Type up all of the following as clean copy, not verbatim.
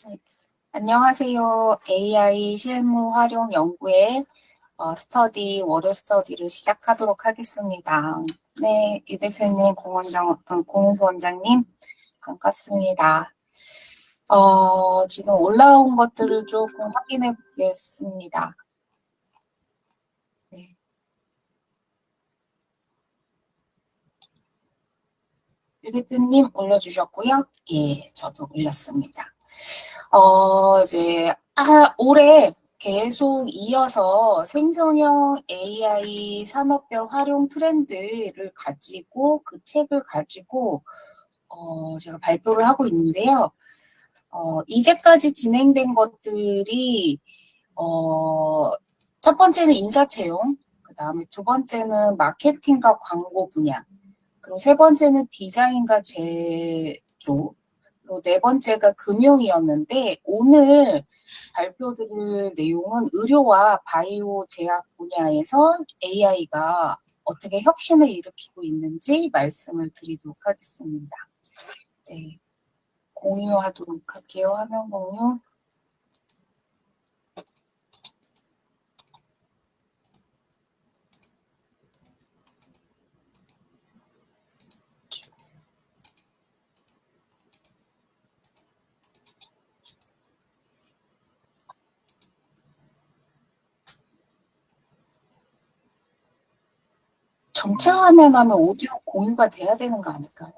네. 안녕하세요. AI 실무 활용 연구의 스터디, 월요 스터디를 시작하도록 하겠습니다. 네, 유 대표님, 공훈수 원장님, 반갑습니다. 지금 올라온 것들을 조금 확인해 보겠습니다. 네. 유 대표님 올려주셨고요. 예, 저도 올렸습니다. 이제, 올해 계속 이어서 생성형 AI 산업별 활용 트렌드를 가지고 그 책을 가지고, 제가 발표를 하고 있는데요. 이제까지 진행된 것들이, 어, 첫 번째는 인사 채용, 그 다음에 두 번째는 마케팅과 광고 분야, 그리고 세 번째는 디자인과 제조, 그리고 네 번째가 금융이었는데 오늘 발표드릴 내용은 의료와 바이오 제약 분야에서 AI가 어떻게 혁신을 일으키고 있는지 말씀을 드리도록 하겠습니다. 네, 공유하도록 할게요. 화면 공유. 전체 화면 하면 오디오 공유가 돼야 되는 거 아닐까요?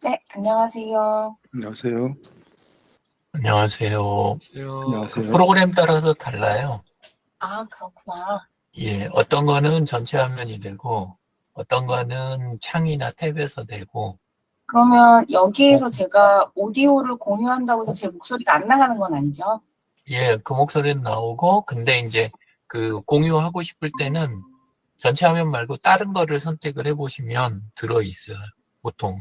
네, 안녕하세요. 안녕하세요. 안녕하세요. 안녕하세요. 프로그램 따라서 달라요. 그렇구나. 예, 어떤 거는 전체 화면이 되고, 어떤 거는 창이나 탭에서 되고, 그러면 여기에서 제가 오디오를 공유한다고 해서 제 목소리가 안 나가는 건 아니죠? 예, 그 목소리는 나오고, 근데 이제 그 공유하고 싶을 때는 전체 화면 말고 다른 거를 선택을 해보시면 들어있어요, 보통은.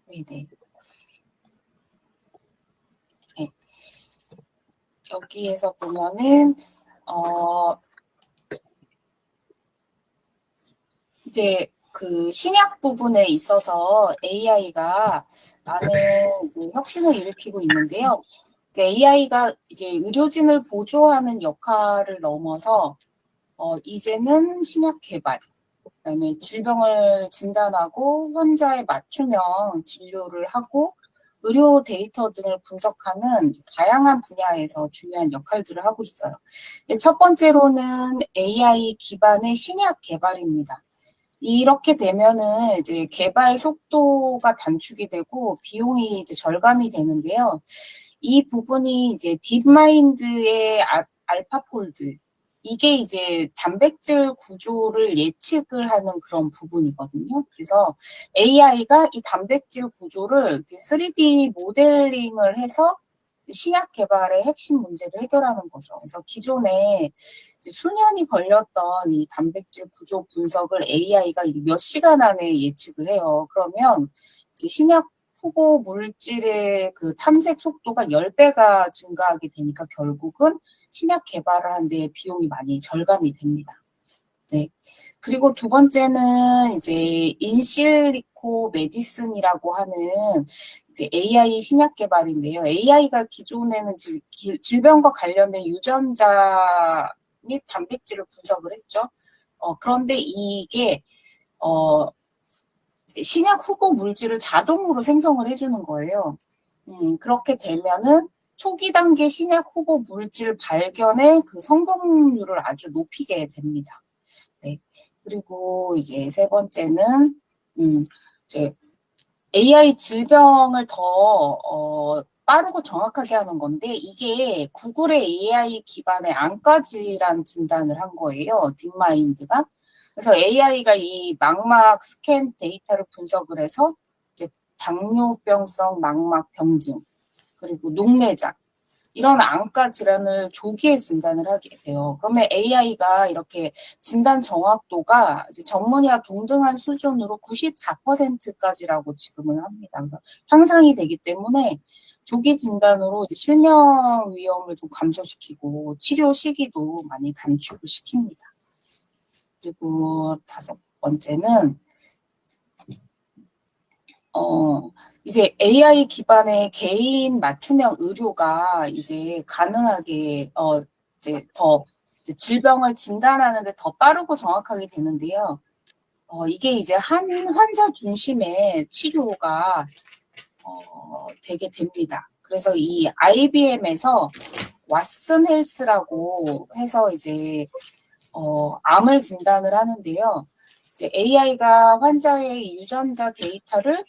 네네. 네. 여기에서 보면은, 이제 그 신약 부분에 있어서 AI가 많은 이제 혁신을 일으키고 있는데요. 이제 AI가 이제 의료진을 보조하는 역할을 넘어서, 이제는 신약 개발, 그다음에 질병을 진단하고 환자에 맞춤형 진료를 하고 의료 데이터 등을 분석하는 다양한 분야에서 중요한 역할들을 하고 있어요. 첫 번째로는 AI 기반의 신약 개발입니다. 이렇게 되면은 이제 개발 속도가 단축이 되고 비용이 이제 절감이 되는데요. 이 부분이 이제 딥마인드의 알파폴드, 이게 이제 단백질 구조를 예측을 하는 그런 부분이거든요. 그래서 AI가 이 단백질 구조를 3D 모델링을 해서 신약 개발의 핵심 문제를 해결하는 거죠. 그래서 기존에 이제 수년이 걸렸던 이 단백질 구조 분석을 AI가 몇 시간 안에 예측을 해요. 그러면 이제 신약 후보 물질의 그 탐색 속도가 10배가 증가하게 되니까 결국은 신약 개발을 하는 데 비용이 많이 절감이 됩니다. 네. 그리고 두 번째는 이제 인실리코 메디슨이라고 하는 이제 AI 신약 개발인데요. AI가 기존에는 질병과 관련된 유전자 및 단백질을 분석을 했죠. 그런데 이게 신약 후보 물질을 자동으로 생성을 해주는 거예요. 그렇게 되면은 초기 단계 신약 후보 물질 발견의 그 성공률을 아주 높이게 됩니다. 네. 그리고 이제 세 번째는, 이제 AI 질병을 더, 빠르고 정확하게 하는 건데, 이게 구글의 AI 기반의 안과질환 진단을 한 거예요. 딥마인드가. 그래서 AI가 이 망막 스캔 데이터를 분석을 해서 이제 당뇨병성 망막 병증, 그리고 녹내장, 이런 안과 질환을 조기에 진단을 하게 돼요. 그러면 AI가 이렇게 진단 정확도가 이제 전문의와 동등한 수준으로 94%까지라고 지금은 합니다. 그래서 향상이 되기 때문에 조기 진단으로 이제 실명 위험을 좀 감소시키고 치료 시기도 많이 단축을 시킵니다. 그리고 다섯 번째는 이제 AI 기반의 개인 맞춤형 의료가 이제 가능하게, 이제 더 이제 질병을 진단하는데 더 빠르고 정확하게 되는데요. 이게 이제 한 환자 중심의 치료가, 되게 됩니다. 그래서 이 IBM에서 왓슨 헬스라고 해서 이제, 암을 진단을 하는데요. 이제 AI가 환자의 유전자 데이터를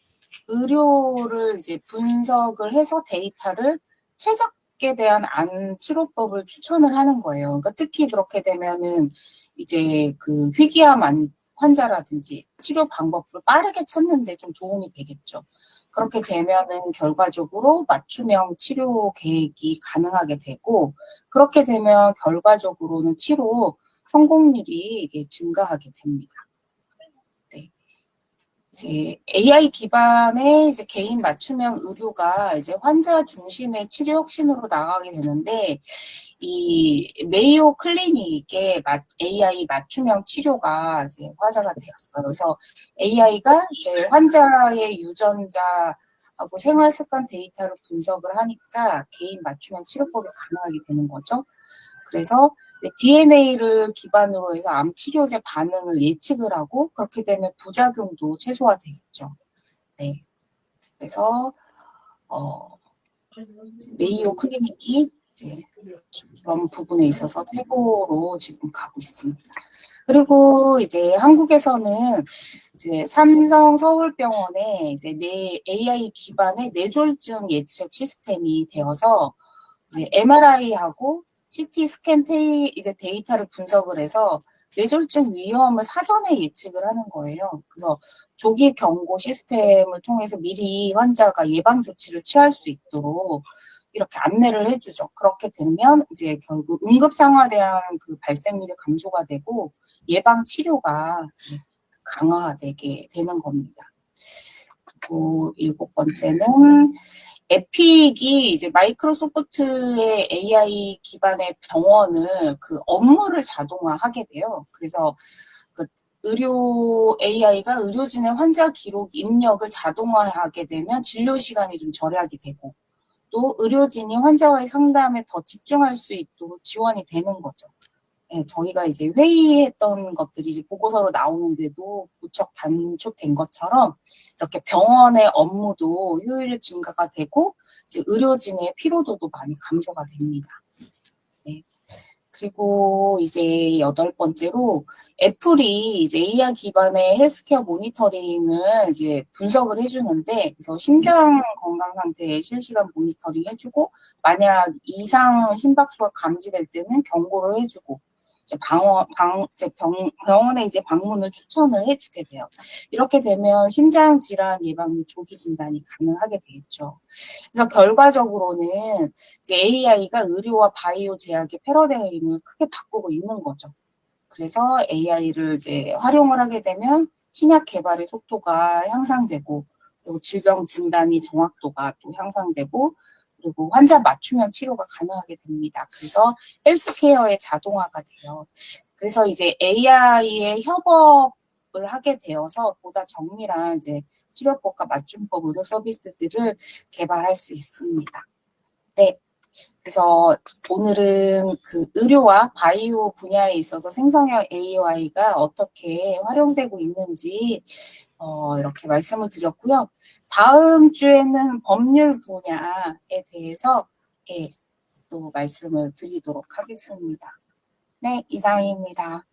의료를 이제 분석을 해서 데이터를 최적에 대한 암 치료법을 추천을 하는 거예요. 그러니까 특히 그렇게 되면은 이제 그 희귀암 환자라든지 치료 방법을 빠르게 찾는 데 좀 도움이 되겠죠. 그렇게 되면은 결과적으로 맞춤형 치료 계획이 가능하게 되고, 그렇게 되면 결과적으로는 치료 성공률이 이게 증가하게 됩니다. 네. 이제 AI 기반의 이제 개인 맞춤형 의료가 이제 환자 중심의 치료 혁신으로 나가게 되는데, 이 메이오 클리닉의 AI 맞춤형 치료가 이제 화제가 되었어요. 그래서 AI가 이제 환자의 유전자하고 생활 습관 데이터를 분석을 하니까 개인 맞춤형 치료법이 가능하게 되는 거죠. 그래서 DNA를 기반으로 해서 암 치료제 반응을 예측을 하고, 그렇게 되면 부작용도 최소화되겠죠. 네. 그래서 메이오 클리닉이 이제 그런 부분에 있어서 최고로 지금 가고 있습니다. 그리고 이제 한국에서는 이제 삼성 서울병원에 이제 AI 기반의 뇌졸중 예측 시스템이 되어서 이제 MRI하고 CT 스캔 이제 데이터를 분석을 해서 뇌졸중 위험을 사전에 예측을 하는 거예요. 그래서 조기 경고 시스템을 통해서 미리 환자가 예방 조치를 취할 수 있도록 이렇게 안내를 해주죠. 그렇게 되면 이제 결국 응급상황에 그 발생률이 감소가 되고 예방 치료가 이제 강화되게 되는 겁니다. 그리고 7번째는 에픽이 이제 마이크로소프트의 AI 기반의 병원을 그 업무를 자동화하게 돼요. 그래서 그 의료 AI가 의료진의 환자 기록 입력을 자동화하게 되면 진료 시간이 좀 절약이 되고, 또 의료진이 환자와의 상담에 더 집중할 수 있도록 지원이 되는 거죠. 네, 저희가 이제 회의했던 것들이 이제 보고서로 나오는데도 무척 단축된 것처럼 이렇게 병원의 업무도 효율 증가가 되고 이제 의료진의 피로도도 많이 감소가 됩니다. 네. 그리고 이제 8번째로 애플이 이제 AI 기반의 헬스케어 모니터링을 이제 분석을 해주는데, 그래서 심장 건강 상태에 실시간 모니터링 해주고, 만약 이상 심박수가 감지될 때는 경고를 해주고, 이제 병원에 이제 방문을 추천을 해주게 돼요. 이렇게 되면 심장 질환 예방 및 조기 진단이 가능하게 되겠죠. 그래서 결과적으로는 이제 AI가 의료와 바이오 제약의 패러다임을 크게 바꾸고 있는 거죠. 그래서 AI를 이제 활용을 하게 되면 신약 개발의 속도가 향상되고, 그리고 질병 진단이 정확도가 또 향상되고, 그리고 환자 맞춤형 치료가 가능하게 됩니다. 그래서 헬스케어의 자동화가 돼요. 그래서 이제 AI의 협업을 하게 되어서 보다 정밀한 이제 치료법과 맞춤법 의료 서비스들을 개발할 수 있습니다. 네. 그래서 오늘은 그 의료와 바이오 분야에 있어서 생성형 AI가 어떻게 활용되고 있는지 이렇게 말씀을 드렸고요. 다음 주에는 법률 분야에 대해서 예, 또 말씀을 드리도록 하겠습니다. 네, 이상입니다.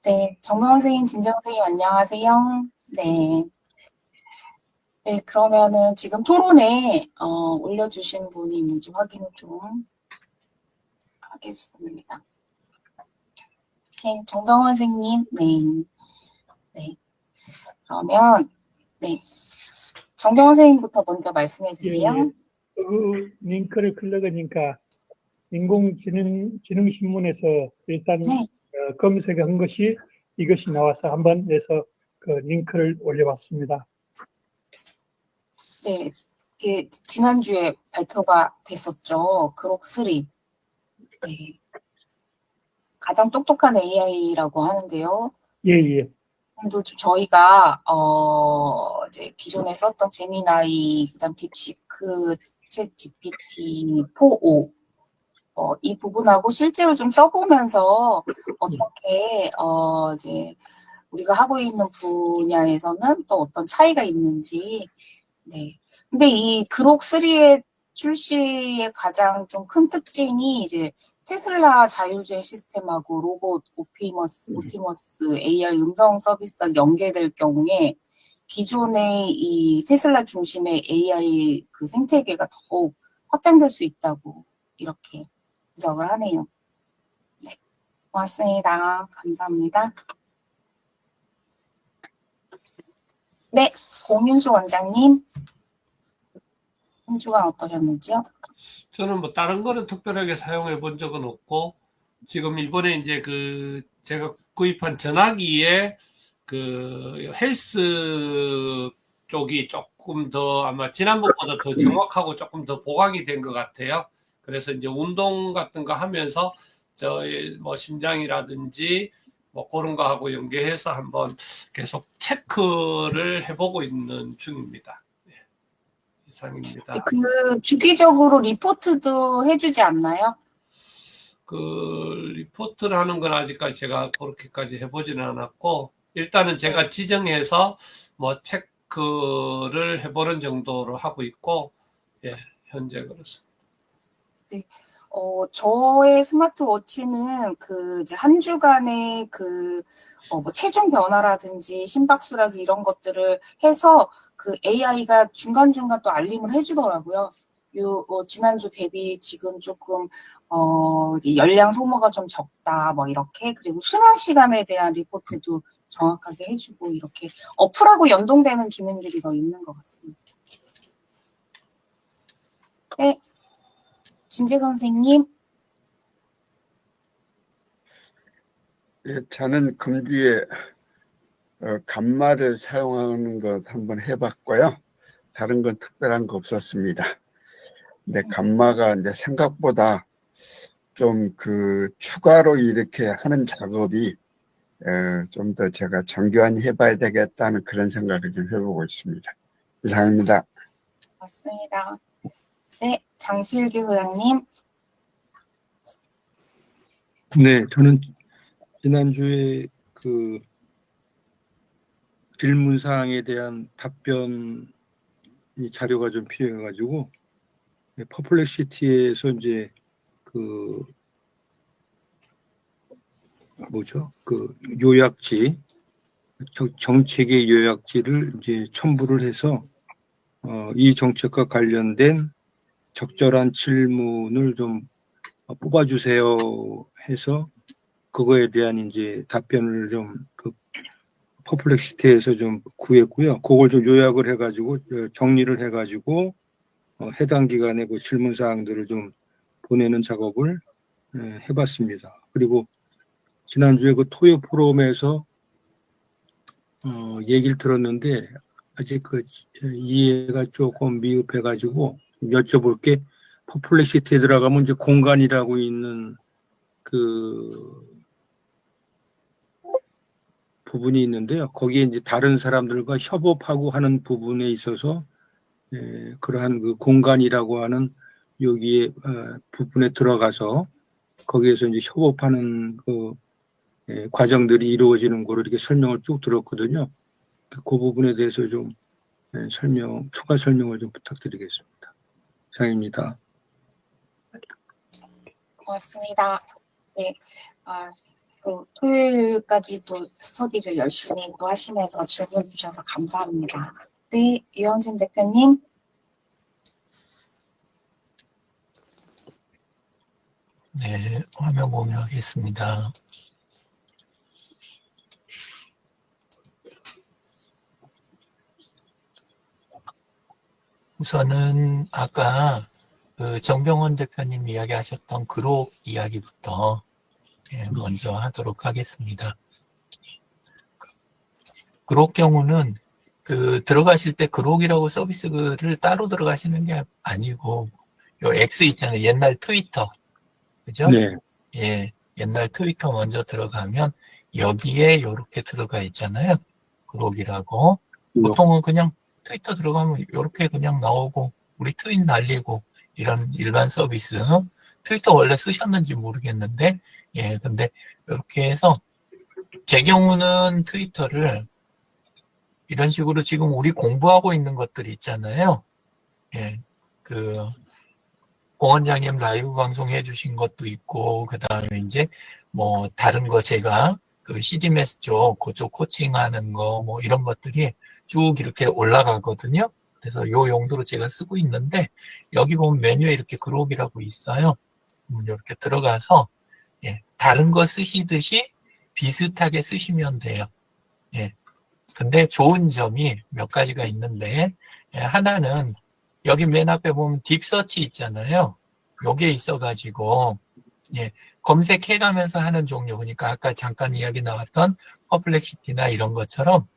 네, 정명 선생님, 진정 선생님 안녕하세요. 네. 네, 그러면은 지금 토론에 올려주신 분이 있는지 확인을 좀 하겠습니다. 네, 정병원 선생님, 네. 네. 그러면, 네. 정병원 선생님부터 먼저 말씀해 주세요. 그 링크를 클릭하니까 인공지능신문에서 일단 네. 검색한 것이 이것이 나와서 한번 해서 그 링크를 올려봤습니다. 네. 이게 지난주에 발표가 됐었죠. 그록 3. 네. 가장 똑똑한 AI라고 하는데요. 예. 좀 저희가 이제 기존에 썼던 제미나이, 그다음 딥시크, 챗 GPT 4o 이 부분하고 실제로 좀 써보면서 어떻게 이제 우리가 하고 있는 분야에서는 또 어떤 차이가 있는지. 네. 근데 이 그록 3의 출시의 가장 좀 큰 특징이 이제 테슬라 자율주행 시스템하고 로봇 오티머스 AI 음성 서비스가 연계될 경우에 기존의 이 테슬라 중심의 AI 그 생태계가 더욱 확장될 수 있다고 이렇게 분석을 하네요. 네. 고맙습니다. 감사합니다. 네. 공윤수 원장님. 한 주간 어떠셨는지요? 저는 뭐 다른 거는 특별하게 사용해 본 적은 없고, 지금 이번에 이제 제가 구입한 전화기에 헬스 쪽이 조금 더 아마 지난번보다 더 정확하고 조금 더 보강이 된 것 같아요. 그래서 이제 운동 같은 거 하면서 저의 뭐 심장이라든지 뭐 그런 거 하고 연계해서 한번 계속 체크를 해보고 있는 중입니다. 이상입니다. 그 주기적으로 리포트도 해주지 않나요? 리포트를 하는 건 아직까지 제가 그렇게까지 해보지는 않았고, 일단은 제가 지정해서 뭐 체크를 해보는 정도로 하고 있고, 예, 현재 그렇습니다. 네. 저의 스마트워치는 이제 한 주간의 뭐 체중 변화라든지 심박수라든지 이런 것들을 해서 AI가 중간중간 또 알림을 해주더라고요. 지난주 대비 지금 조금, 이제 열량 소모가 좀 적다, 뭐 이렇게. 그리고 수면 시간에 대한 리포트도 정확하게 해주고, 이렇게 어플하고 연동되는 기능들이 더 있는 것 같습니다. 네. 진재건 선생님. 예, 저는 금주에 감마를 사용하는 것 한번 해봤고요. 다른 건 특별한 거 없었습니다. 근데 감마가 이제 생각보다 좀 추가로 이렇게 하는 작업이 좀 더 제가 정교하게 해봐야 되겠다는 그런 생각을 좀 해보고 있습니다. 이상입니다. 맞습니다. 네, 장필규 회장님. 네, 저는 지난주에 질문 사항에 대한 답변 자료가 좀 필요해가지고 퍼플렉시티에서 이제 요약지 정책의 요약지를 이제 첨부를 해서 이 정책과 관련된 적절한 질문을 좀 뽑아주세요 해서 그거에 대한 이제 답변을 좀 퍼플렉시티에서 좀 구했고요. 그걸 좀 요약을 해가지고 정리를 해가지고 해당 기관에 그 질문 사항들을 좀 보내는 작업을 해봤습니다. 그리고 지난주에 토요 포럼에서 얘기를 들었는데 아직 이해가 조금 미흡해가지고 여쭤볼 게 퍼플렉시티에 들어가면 이제 공간이라고 있는 부분이 있는데요. 거기에 이제 다른 사람들과 협업하고 하는 부분에 있어서 그러한 공간이라고 하는 여기에 부분에 들어가서 거기에서 이제 협업하는 과정들이 이루어지는 거로 이렇게 설명을 쭉 들었거든요. 그 부분에 대해서 좀 추가 설명을 좀 부탁드리겠습니다. 이상입니다. 고맙습니다. 네. 토요일까지 또 스터디를 열심히 또 하시면서 질문 주셔서 감사합니다. 네, 유영진 대표님. 네, 화면 공유하겠습니다. 우선은 아까 정병원 대표님 이야기하셨던 그록 이야기부터 먼저 하도록 하겠습니다. 그록 경우는 들어가실 때 그록이라고 서비스를 따로 들어가시는 게 아니고 요 X 있잖아요. 옛날 트위터. 그죠? 네. 예. 옛날 트위터 먼저 들어가면 여기에 이렇게 들어가 있잖아요. 그러기라고. 보통은 그냥 트위터 들어가면 이렇게 그냥 나오고 우리 트윗 날리고 이런 일반 서비스. 트위터 원래 쓰셨는지 모르겠는데 예 근데 이렇게 해서 제 경우는 트위터를 이런 식으로 지금 우리 공부하고 있는 것들이 있잖아요. 예, 그 공원장님 라이브 방송 해주신 것도 있고 그 다음에 이제 뭐 다른 거 제가 그 CDMS 그쪽 코칭하는 거 뭐 이런 것들이 쭉 이렇게 올라가거든요. 그래서 요 용도로 제가 쓰고 있는데 여기 보면 메뉴에 이렇게 그룹이라고 있어요. 이렇게 들어가서 예, 다른 거 쓰시듯이 비슷하게 쓰시면 돼요. 예. 근데 좋은 점이 몇 가지가 있는데 예, 하나는 여기 맨 앞에 보면 딥서치 있잖아요. 요게 있어가지고 예, 검색해가면서 하는 종류 그러니까 아까 잠깐 이야기 나왔던 퍼플렉시티나 이런 것처럼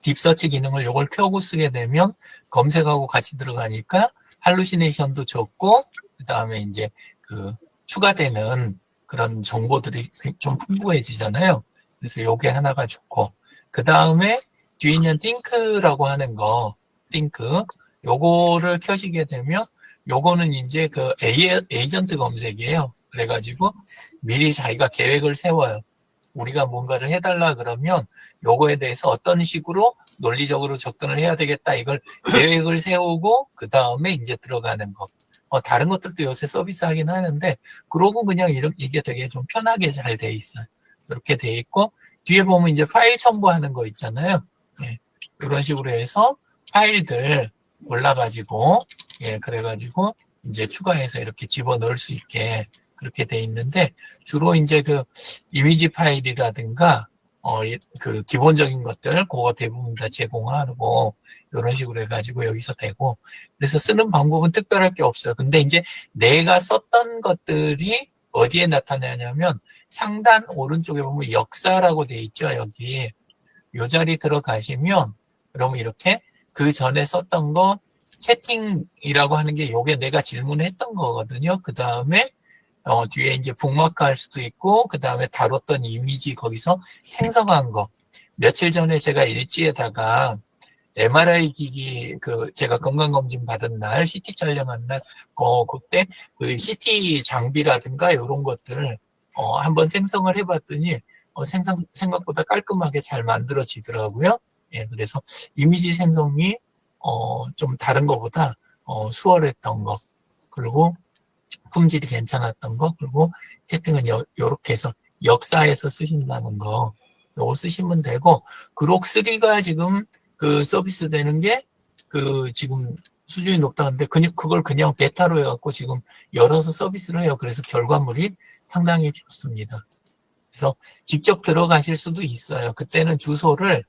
딥서치 기능을 요걸 켜고 쓰게 되면 검색하고 같이 들어가니까 할루시네이션도 적고 그 다음에 이제 그 추가되는 그런 정보들이 좀 풍부해지잖아요. 그래서 요게 하나가 좋고 그 다음에 뒤에 있는 띵크라고 하는 거 띵크 요거를 켜시게 되면 요거는 이제 그 에이전트 검색이에요. 그래가지고 미리 자기가 계획을 세워요. 우리가 뭔가를 해달라 그러면 요거에 대해서 어떤 식으로 논리적으로 접근을 해야 되겠다. 이걸 계획을 세우고 그 다음에 이제 들어가는 거. 다른 것들도 요새 서비스 하긴 하는데 그러고 그냥 이게 되게 좀 편하게 잘 돼 있어요. 이렇게 돼 있고 뒤에 보면 이제 파일 첨부하는 거 있잖아요. 예, 이런 식으로 해서 파일들 올라가지고 예, 그래가지고 이제 추가해서 이렇게 집어넣을 수 있게 그렇게 돼 있는데 주로 이제 그 이미지 파일이라든가 그 기본적인 것들 그거 대부분 다 제공하고 이런 식으로 해가지고 여기서 되고 그래서 쓰는 방법은 특별할 게 없어요. 근데 이제 내가 썼던 것들이 어디에 나타나냐면 상단 오른쪽에 보면 역사라고 돼 있죠. 여기 요 자리 들어가시면 그러면 이렇게 그 전에 썼던 거 채팅이라고 하는 게 요게 내가 질문했던 거거든요. 그 다음에 뒤에 이제 북마크 할 수도 있고, 그 다음에 다뤘던 이미지 거기서 생성한 거. 며칠 전에 제가 일지에다가 MRI 기기, 제가 건강검진 받은 날, CT 촬영한 날, 그때 그 CT 장비라든가 이런 것들, 한번 생성을 해봤더니, 생각보다 깔끔하게 잘 만들어지더라고요. 예, 그래서 이미지 생성이, 좀 다른 것보다, 수월했던 거. 그리고, 품질이 괜찮았던 거 그리고 채팅은 요렇게 해서 역사에서 쓰신다는 거 요거 쓰시면 되고 그록3가 지금 그 서비스 되는 게 그 지금 수준이 높다는데 그걸 그냥 베타로 해갖고 지금 열어서 서비스를 해요. 그래서 결과물이 상당히 좋습니다. 그래서 직접 들어가실 수도 있어요. 그때는 주소를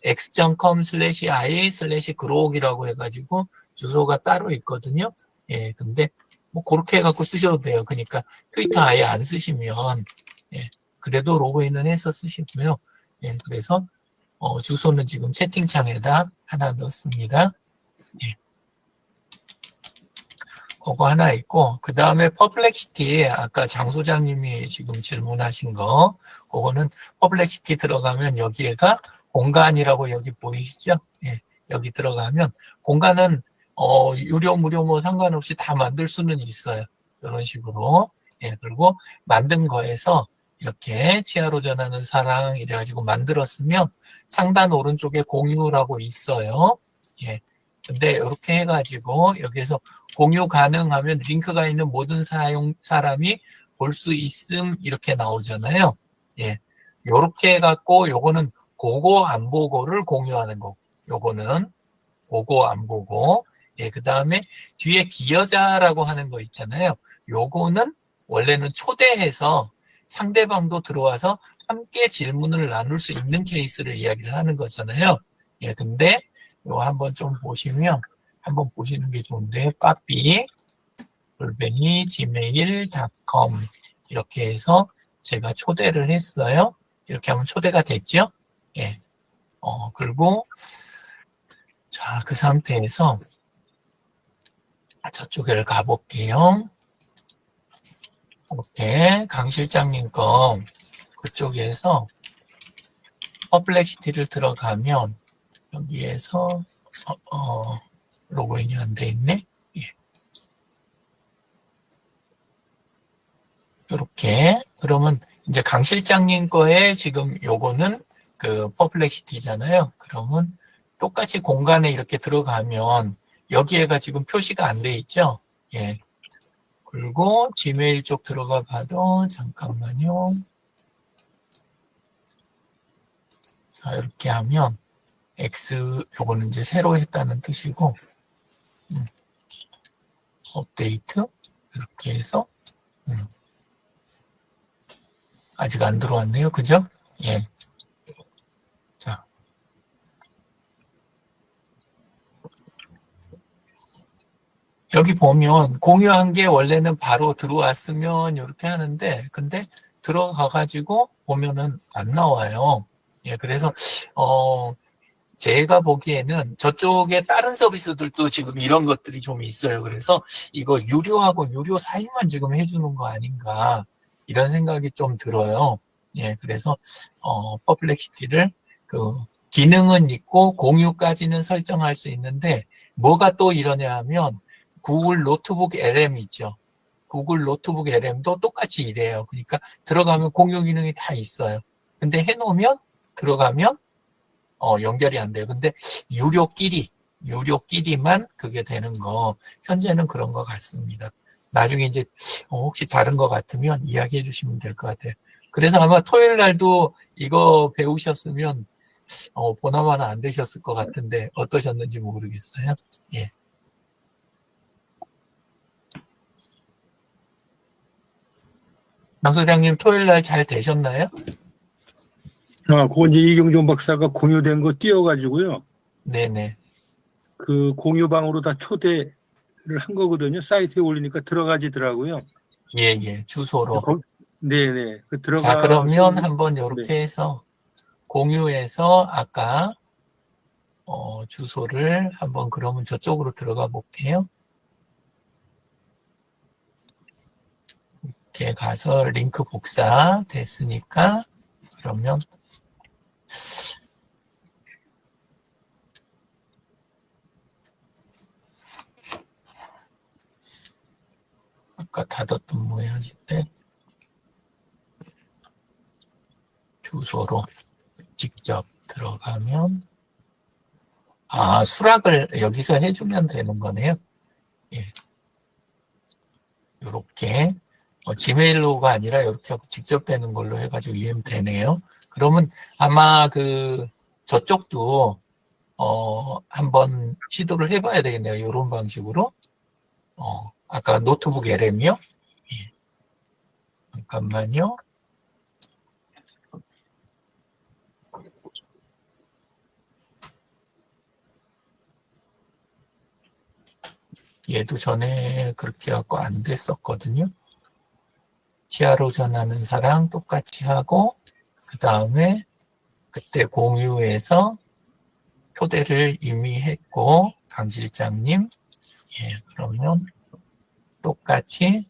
x.com/i/grok이라고 해가지고 주소가 따로 있거든요. 예, 근데 뭐 그렇게 해갖고 쓰셔도 돼요. 그러니까 트위터 아예 안 쓰시면 예, 그래도 로그인은 해서 쓰시고요. 예, 그래서 주소는 지금 채팅창에다 하나 넣습니다. 예. 그거 하나 있고 그 다음에 퍼플렉시티 아까 장 소장님이 지금 질문하신 거 그거는 퍼플렉시티 들어가면 여기가 공간이라고 여기 보이시죠? 예, 여기 들어가면 공간은 유료, 무료 뭐 상관없이 다 만들 수는 있어요. 이런 식으로. 예, 그리고 만든 거에서 이렇게 치아로 전하는 사랑 이래가지고 만들었으면 상단 오른쪽에 공유라고 있어요. 예. 근데 이렇게 해가지고 여기에서 공유 가능하면 링크가 있는 모든 사람이 볼 수 있음 이렇게 나오잖아요. 예. 요렇게 해갖고 요거는 보고 안 보고를 공유하는 거. 요거는 보고 안 보고. 예, 그 다음에 뒤에 기여자라고 하는 거 있잖아요. 요거는 원래는 초대해서 상대방도 들어와서 함께 질문을 나눌 수 있는 케이스를 이야기를 하는 거잖아요. 예, 근데 요 한번 좀 보시면 한번 보시는 게 좋은데 빠삐@gmail.com 이렇게 해서 제가 초대를 했어요. 이렇게 하면 초대가 됐죠. 예. 그리고 자, 그 상태에서 저쪽을 가볼게요. 이렇게 강 실장님 거 그쪽에서 퍼플렉시티를 들어가면 여기에서 로그인이 안 돼 있네. 예. 이렇게 그러면 이제 강 실장님 거에 지금 요거는 그 퍼플렉시티잖아요. 그러면 똑같이 공간에 이렇게 들어가면 여기에가 지금 표시가 안 돼 있죠. 예. 그리고 지메일 쪽 들어가 봐도 잠깐만요. 자, 이렇게 하면 X 요거는 이제 새로 했다는 뜻이고 업데이트 이렇게 해서 아직 안 들어왔네요. 그죠? 예. 자. 여기 보면 공유한 게 원래는 바로 들어왔으면 이렇게 하는데 근데 들어가가지고 보면은 안 나와요. 예, 그래서 제가 보기에는 저쪽에 다른 서비스들도 지금 이런 것들이 좀 있어요. 그래서 이거 유료하고 유료 사이만 지금 해주는 거 아닌가 이런 생각이 좀 들어요. 예, 그래서 퍼플렉시티를 그 기능은 있고 공유까지는 설정할 수 있는데 뭐가 또 이러냐 하면 구글 노트북 LM 있죠. 구글 노트북 LM도 똑같이 이래요. 그러니까 들어가면 공유 기능이 다 있어요. 근데 해놓으면 들어가면 연결이 안 돼요. 근데 유료끼리만 그게 되는 거 현재는 그런 것 같습니다. 나중에 이제 혹시 다른 것 같으면 이야기해 주시면 될 것 같아요. 그래서 아마 토요일 날도 이거 배우셨으면 보나마나 안 되셨을 것 같은데 어떠셨는지 모르겠어요. 예. 강 소장님 토요일 날 잘 되셨나요? 그거 이제 이경종 박사가 공유된 거 띄워가지고요. 네네. 그 공유방으로 다 초대를 한 거거든요. 사이트에 올리니까 들어가지더라고요. 예. 주소로. 네네. 그 자, 그러면 한번 이렇게 해서 공유해서 아까 주소를 한번 그러면 저쪽으로 들어가 볼게요. 이렇게 가서 링크 복사 됐으니까 그러면 아까 닫았던 모양인데 주소로 직접 들어가면 수락을 여기서 해주면 되는 거네요. 예. 요렇게 지메일로가 아니라 이렇게 하고 직접 되는 걸로 해가지고 이해면 되네요. 그러면 아마 저쪽도 한번 시도를 해봐야 되겠네요. 이런 방식으로. 아까 노트북 LM이요? 예. 잠깐만요. 얘도 전에 그렇게 갖고 안 됐었거든요. 치아로 전하는 사람 똑같이 하고 그 다음에 그때 공유해서 초대를 이미 했고 강 실장님 예 그러면 똑같이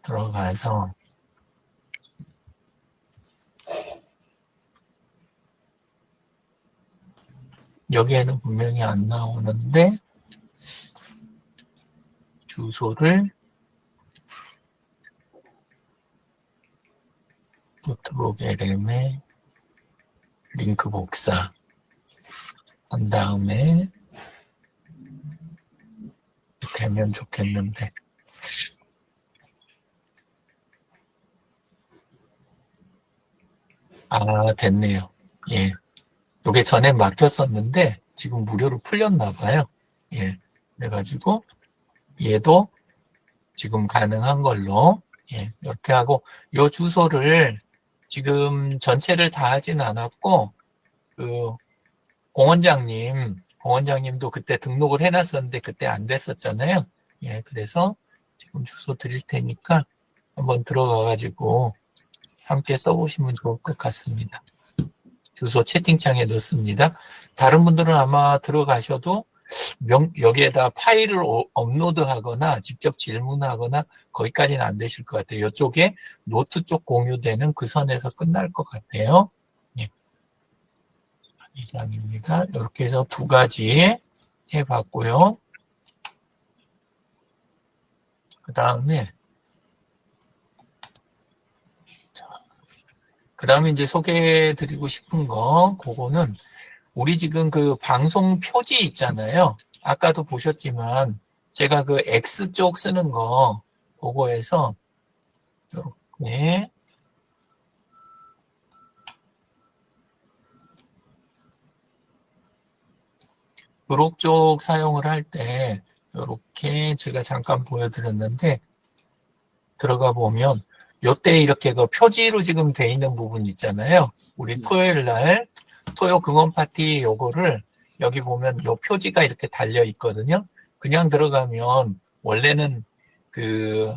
들어가서 여기에는 분명히 안 나오는데 주소를 노트북 LM에 링크 복사 한 다음에 되면 좋겠는데 됐네요. 예. 요게 전에 막혔었는데 지금 무료로 풀렸나 봐요. 예. 그래가지고 얘도 지금 가능한 걸로 예. 이렇게 하고 요 주소를 지금 전체를 다 하진 않았고 공원장님도 그때 등록을 해놨었는데 그때 안 됐었잖아요. 예. 그래서 지금 주소 드릴 테니까 한번 들어가가지고 함께 써보시면 좋을 것 같습니다. 주소 채팅창에 넣습니다. 다른 분들은 아마 들어가셔도 여기에다 파일을 업로드하거나 직접 질문하거나 거기까지는 안 되실 것 같아요. 이쪽에 노트 쪽 공유되는 그 선에서 끝날 것 같아요. 예. 이상입니다. 이렇게 해서 2가지 해봤고요. 그 다음에 이제 소개해드리고 싶은 거, 그거는 우리 지금 그 방송 표지 있잖아요. 아까도 보셨지만 제가 그 X쪽 쓰는 거, 그거에서 이렇게 브록 쪽 사용을 할 때 이렇게 제가 잠깐 보여드렸는데 들어가 보면 요때 이렇게 그 표지로 지금 돼 있는 부분 있잖아요. 우리 토요일 날 토요 금원 파티 요거를 여기 보면 요 표지가 이렇게 달려 있거든요. 그냥 들어가면 원래는 그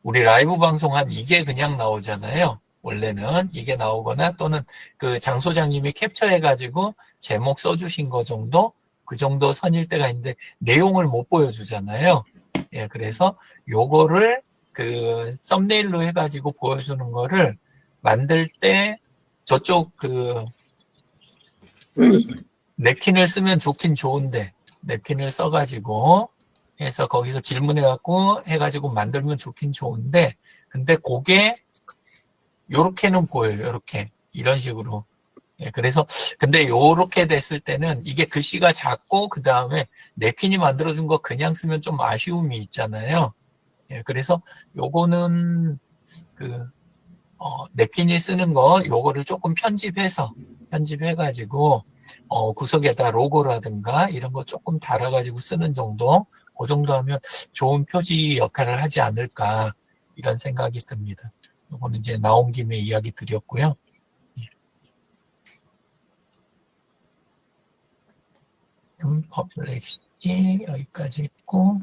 우리 라이브 방송한 이게 그냥 나오잖아요. 원래는 이게 나오거나 또는 그 장 소장님이 캡처해가지고 제목 써주신 거 정도 그 정도 선일 때가 있는데 내용을 못 보여주잖아요. 예, 그래서 요거를 그 썸네일로 해가지고 보여주는 거를 만들 때 저쪽 그 냅킨을 쓰면 좋긴 좋은데 냅킨을 써가지고 해서 거기서 질문해갖고 해가지고 만들면 좋긴 좋은데 근데 그게 요렇게는 보여요. 요렇게 이런 식으로. 예, 그래서 근데 요렇게 됐을 때는 이게 글씨가 작고 그 다음에 냅킨이 만들어준 거 그냥 쓰면 좀 아쉬움이 있잖아요. 예, 그래서 요거는 그 냅킨이 쓰는 거 요거를 조금 편집해가지고 구석에다 로고라든가 이런 거 조금 달아가지고 쓰는 정도 그 정도 하면 좋은 표지 역할을 하지 않을까 이런 생각이 듭니다. 요거는 이제 나온 김에 이야기 드렸고요. 퍼플렉시티 여기까지 있고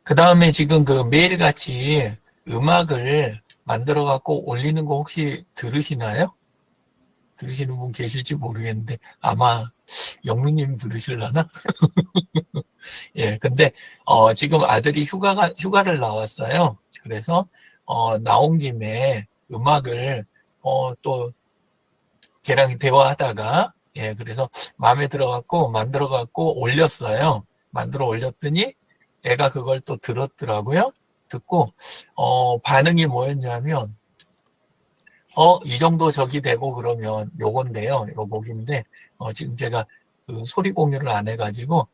그 다음에 지금 그 매일같이 음악을 만들어 갖고 올리는 거 혹시 들으시나요? 들으시는 분 계실지 모르겠는데 아마 영민님 들으실라나? 예, 근데 지금 아들이 휴가를 나왔어요. 그래서 나온 김에 음악을 또 걔랑 대화하다가 예, 그래서 마음에 들어갖고 만들어갖고 올렸어요. 만들어 올렸더니 애가 그걸 또 들었더라고요. 듣고 반응이 뭐였냐면 이 정도 적이 되고 그러면 요건데요. 요 곡인데 지금 제가 그 소리 공유를 안 해가지고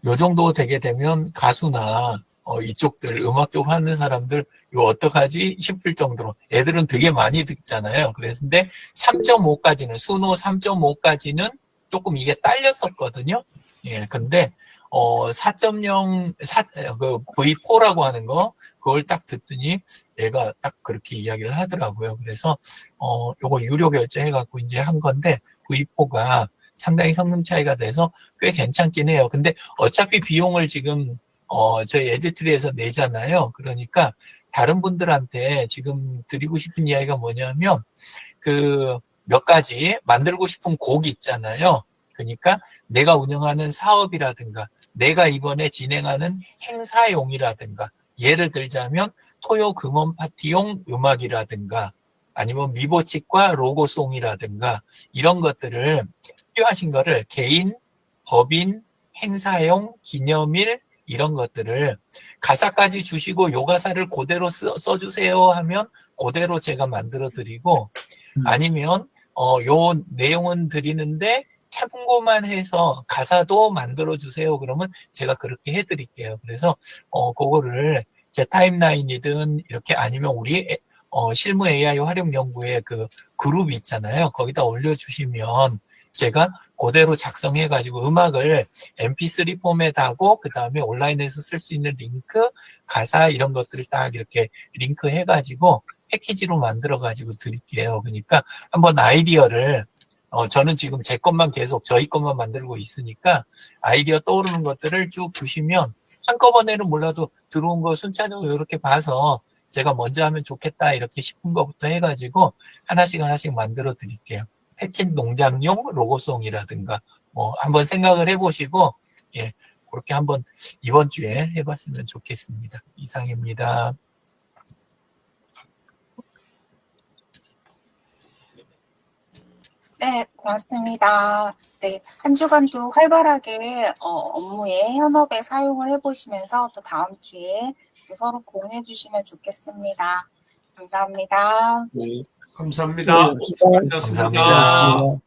요 정도 되게 되면 가수나 이쪽들 음악 쪽 하는 사람들 이거 어떡하지 싶을 정도로 애들은 되게 많이 듣잖아요. 그런데 3.5까지는 순호 3.5까지는 조금 이게 딸렸었거든요. 예, 근데 4.0 그 V4라고 하는 거 그걸 딱 듣더니 얘가 딱 그렇게 이야기를 하더라고요. 그래서 요거 유료 결제해갖고 이제 한 건데 V4가 상당히 성능 차이가 돼서 꽤 괜찮긴 해요. 근데 어차피 비용을 지금 저희 에디트리에서 내잖아요. 그러니까 다른 분들한테 지금 드리고 싶은 이야기가 뭐냐면 그 몇 가지 만들고 싶은 곡 있잖아요. 그러니까 내가 운영하는 사업이라든가 내가 이번에 진행하는 행사용이라든가 예를 들자면 토요 금원 파티용 음악이라든가 아니면 미보칙과 로고송이라든가 이런 것들을 필요하신 거를 개인, 법인, 행사용, 기념일 이런 것들을 가사까지 주시고 요 가사를 그대로 써주세요 하면 그대로 제가 만들어 드리고 아니면 요 내용은 드리는데 참고만 해서 가사도 만들어 주세요 그러면 제가 그렇게 해드릴게요. 그래서 그거를 제 타임라인이든 이렇게 아니면 우리 실무 AI 활용 연구의 그 그룹 있잖아요. 거기다 올려주시면 제가 그대로 작성해가지고 음악을 MP3 포맷하고 그 다음에 온라인에서 쓸 수 있는 링크, 가사 이런 것들을 딱 이렇게 링크해가지고 패키지로 만들어가지고 드릴게요. 그러니까 한번 아이디어를 저는 지금 제 것만 계속 저희 것만 만들고 있으니까 아이디어 떠오르는 것들을 쭉 주시면 한꺼번에는 몰라도 들어온 거 순차적으로 이렇게 봐서 제가 먼저 하면 좋겠다 이렇게 싶은 것부터 해가지고 하나씩 만들어 드릴게요. 패친 농장용 로고송이라든가 뭐 한번 생각을 해보시고 예 그렇게 한번 이번 주에 해봤으면 좋겠습니다. 이상입니다. 네, 고맙습니다. 네, 한 주간도 활발하게 업무에 현업에 사용을 해보시면서 또 다음 주에 또 서로 공유해 주시면 좋겠습니다. 감사합니다. 네. 감사합니다. 수고하셨습니다. 수고하셨습니다. 감사합니다.